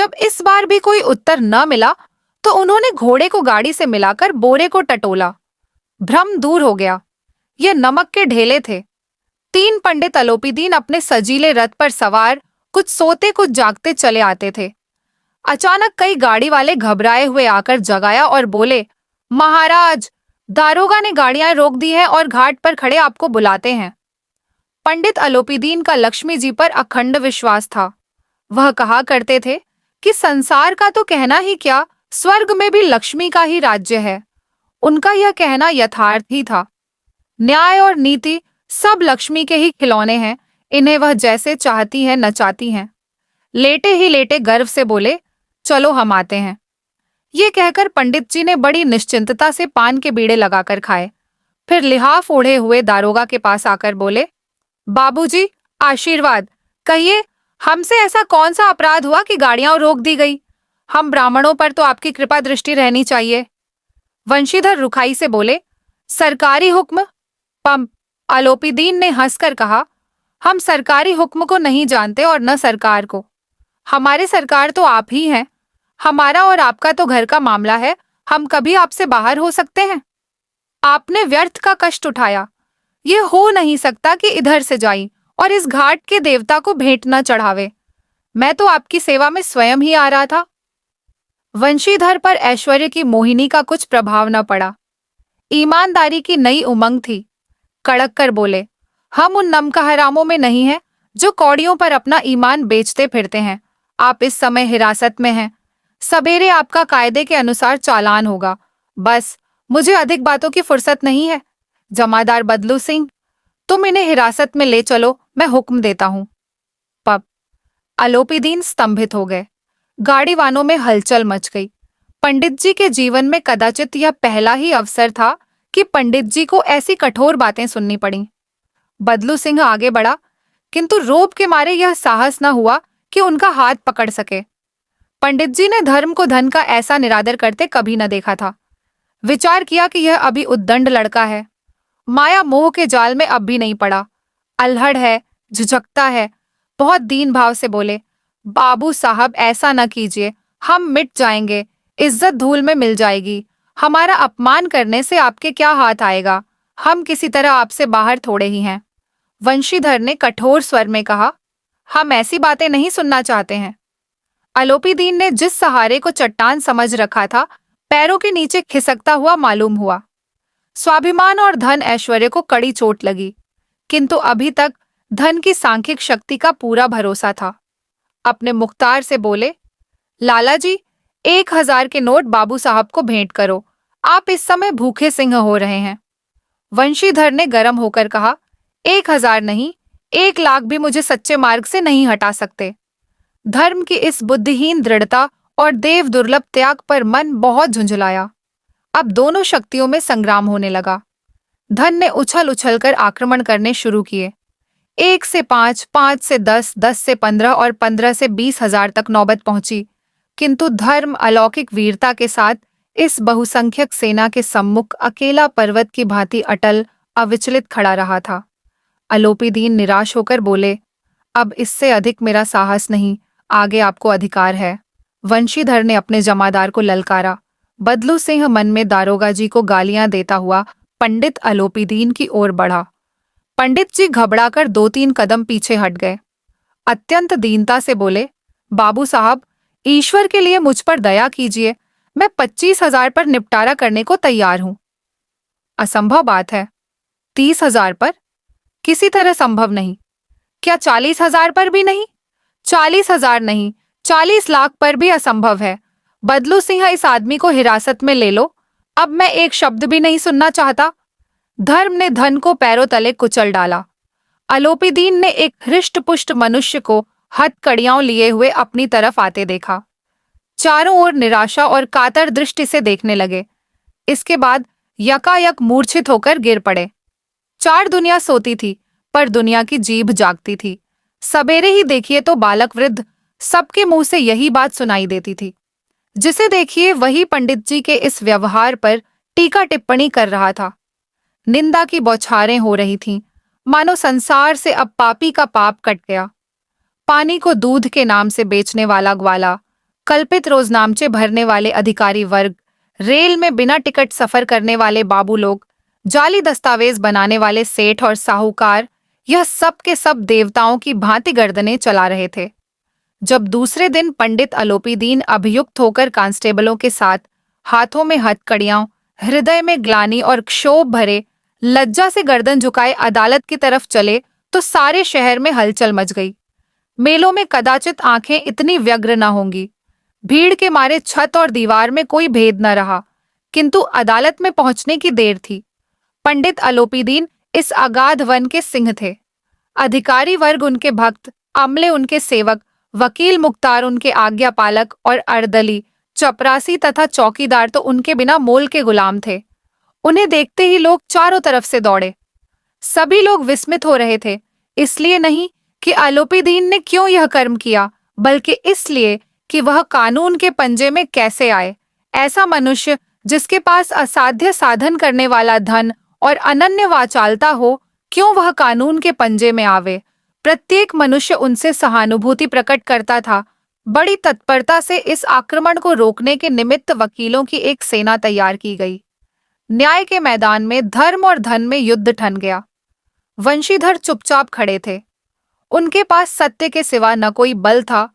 जब इस बार भी कोई उत्तर न मिला तो उन्होंने घोड़े को गाड़ी से मिलाकर बोरे को टटोला। भ्रम दूर हो गया। ये नमक के ढेले थे। 3 पंडित अलोपीदीन अपने सजीले रथ पर सवार कुछ सोते कुछ जागते चले आते थे। अचानक कई गाड़ी वाले घबराए हुए आकर जगाया और बोले, महाराज, दारोगा ने गाड़ियां रोक दी हैं और घाट पर खड़े आपको बुलाते हैं। पंडित अलोपीदीन का लक्ष्मी जी पर अखंड विश्वास था। वह कहा करते थे कि संसार का तो कहना ही क्या, स्वर्ग में भी लक्ष्मी का ही राज्य है। उनका यह कहना यथार्थ ही था। न्याय और नीति सब लक्ष्मी के ही खिलौने हैं, इन्हें वह जैसे चाहती है नचाती हैं। लेटे ही लेटे गर्व से बोले, चलो हम आते हैं। ये कहकर पंडित जी ने बड़ी निश्चिंतता से पान के बीड़े लगाकर खाए। फिर लिहाफ ओढ़े हुए दारोगा के पास आकर बोले, बाबूजी, आशीर्वाद, कहिए हमसे ऐसा कौन सा अपराध हुआ कि गाड़ियां रोक दी गई? हम ब्राह्मणों पर तो आपकी कृपा दृष्टि रहनी चाहिए। वंशीधर रुखाई से बोले, सरकारी हुक्म? पंप अलोपीदीन ने हंसकर कहा, हम सरकारी हुक्म को नहीं जानते और न सरकार को। हमारे सरकार तो आप ही हैं। हमारा और आपका तो घर का मामला है, हम कभी आपसे बाहर हो सकते हैं? आपने व्यर्थ का कष्ट उठाया। ये हो नहीं सकता कि इधर से जाई और इस घाट के देवता को भेंट न चढ़ावे। मैं तो आपकी सेवा में स्वयं ही आ रहा था। वंशीधर पर ऐश्वर्य की मोहिनी का कुछ प्रभाव न पड़ा। ईमानदारी की नई उमंग थी। कड़क कर बोले, हम उन नमकहरामों में नहीं हैं जो कौड़ियों पर अपना ईमान बेचते फिरते हैं। आप इस समय हिरासत में हैं। सवेरे आपका कायदे के अनुसार चालान होगा। बस, मुझे अधिक बातों की फुर्सत नहीं है। जमादार बदलू सिंह, तुम इन्हें हिरासत में ले चलो, मैं हुक्म देता हूं। पब अलोपीदीन स्तंभित हो गए। गाड़ीवानों में हलचल मच गई। पंडित जी के जीवन में कदाचित यह पहला ही अवसर था कि पंडित जी को ऐसी कठोर बातें सुननी पड़ी। बदलू सिंह आगे बढ़ा, किंतु रोब के मारे यह साहस न हुआ कि उनका हाथ पकड़ सके। पंडित जी ने धर्म को धन का ऐसा निरादर करते कभी न देखा था। विचार किया कि यह अभी उद्दंड लड़का है, माया मोह के जाल में अब भी नहीं पड़ा, अल्हड़ है, झुझकता है। बहुत दीन भाव से बोले, बाबू साहब, ऐसा न कीजिए, हम मिट जाएंगे, इज्जत धूल में मिल जाएगी। हमारा अपमान करने से आपके क्या हाथ आएगा? हम किसी तरह आपसे बाहर थोड़े ही हैं। वंशीधर ने कठोर स्वर में कहा, हम ऐसी बातें नहीं सुनना चाहते हैं। अलोपीदीन ने जिस सहारे को चट्टान समझ रखा था, पैरों के नीचे खिसकता हुआ मालूम हुआ। स्वाभिमान और धन ऐश्वर्य को कड़ी चोट लगी, किंतु अभी तक धन की सांख्यिक शक्ति का पूरा भरोसा था। अपने मुख्तार से बोले, लाला जी, 1000 के नोट बाबू साहब को भेंट करो। आप इस समय भूखे सिंह हो रहे हैं। वंशीधर ने गर्म होकर कहा, 1000 नहीं, 1,00,000 भी मुझे सच्चे मार्ग से नहीं हटा सकते। धर्म की इस बुद्धिहीन दृढ़ता और देव दुर्लभ त्याग पर मन बहुत झुंझलाया। अब दोनों शक्तियों में संग्राम होने लगा। धन ने उछल उछल कर आक्रमण करने शुरू किए। 1 से 5, 5 से 10, 10 से 15 और 15 से 20,000 तक नौबत पहुंची, किंतु धर्म अलौकिक वीरता के साथ इस बहुसंख्यक सेना के सम्मुख अकेला पर्वत की भांति अटल अविचलित खड़ा रहा था। अलोपीदीन निराश होकर बोले, अब इससे अधिक मेरा साहस नहीं, आगे आपको अधिकार है। वंशीधर ने अपने जमादार को ललकारा। बदलू सिंह मन में दारोगा जी को गालियां देता हुआ पंडित अलोपीदीन की ओर बढ़ा। पंडित जी घबराकर 2-3 कदम पीछे हट गए। अत्यंत दीनता से बोले, बाबू साहब, ईश्वर के लिए मुझ पर दया कीजिए, मैं 25,000 पर निपटारा करने को तैयार हूं। असंभव बात है। 30,000 पर? किसी तरह संभव नहीं। क्या 40,000 पर भी नहीं? 40,000 नहीं, 40 लाख पर भी असंभव है। बदलू सिंह, इस आदमी को हिरासत में ले लो। अब मैं एक शब्द भी नहीं सुनना चाहता। धर्म ने धन को पैरों तले कुचल डाला। अलोपीदीन ने एक हृष्ट-पुष्ट मनुष्य को हथकड़ियां लिए हुए अपनी तरफ आते देखा। चारों ओर निराशा और कातर दृष्टि से देखने लगे। इसके बाद यकायक मूर्छित होकर गिर पड़े। 4 दुनिया सोती थी, पर दुनिया की जीभ जागती थी। सवेरे ही देखिए तो बालक वृद्ध सबके मुंह से यही बात सुनाई देती थी। जिसे देखिए वही पंडित जी के इस व्यवहार पर टीका टिप्पणी कर रहा था। निंदा की बौछारें हो रही थीं, मानो संसार से अब पापी का पाप कट गया। पानी को दूध के नाम से बेचने वाला ग्वाला, कल्पित रोजनामचे भरने वाले अधिकारी वर्ग, रेल में बिना टिकट सफर करने वाले बाबू लोग, जाली दस्तावेज बनाने वाले सेठ और साहूकार, यह सब के सब देवताओं की भांति गर्दनें चला रहे थे। जब दूसरे दिन पंडित अलोपीदीन अभियुक्त होकर कांस्टेबलों के साथ, हाथों में हथकड़ियां, हृदय में ग्लानि और क्षोभ भरे, लज्जा से गर्दन झुकाए अदालत की तरफ चले तो सारे शहर में हलचल मच गई। मेलों में कदाचित आंखें इतनी व्यग्र न होंगी। भीड़ के मारे छत और दीवार में कोई भेद न रहा, किंतु अदालत में पहुंचने की देर थी। पंडित अलोपीदीन इस अगाध वन के सिंह थे। अधिकारी वर्ग उनके भक्त, अमले उनके सेवक, वकील मुख्तार उनके आज्ञापालक और अर्दली, चपरासी तथा चौकीदार तो उनके बिना मोल के गुलाम थे। उन्हें देखते ही लोग चारों तरफ से दौड़े। सभी लोग विस्मित हो रहे थे, इसलिए नहीं कि अलोपीदीन ने क्यों यह कर्म किया, बल्कि इसलिए कि वह कानून के पंजे में कैसे आए। ऐसा मनुष्य जिसके पास असाध्य साधन करने वाला धन और अनन्य वाचालता हो, क्यों वह कानून के पंजे में आवे। प्रत्येक मनुष्य उनसे सहानुभूति प्रकट करता था। बड़ी तत्परता से इस आक्रमण को रोकने के निमित्त वकीलों की एक सेना तैयार की गई। न्याय के मैदान में धर्म और धन में युद्ध ठन गया। वंशीधर चुपचाप खड़े थे। उनके पास सत्य के सिवा न कोई बल था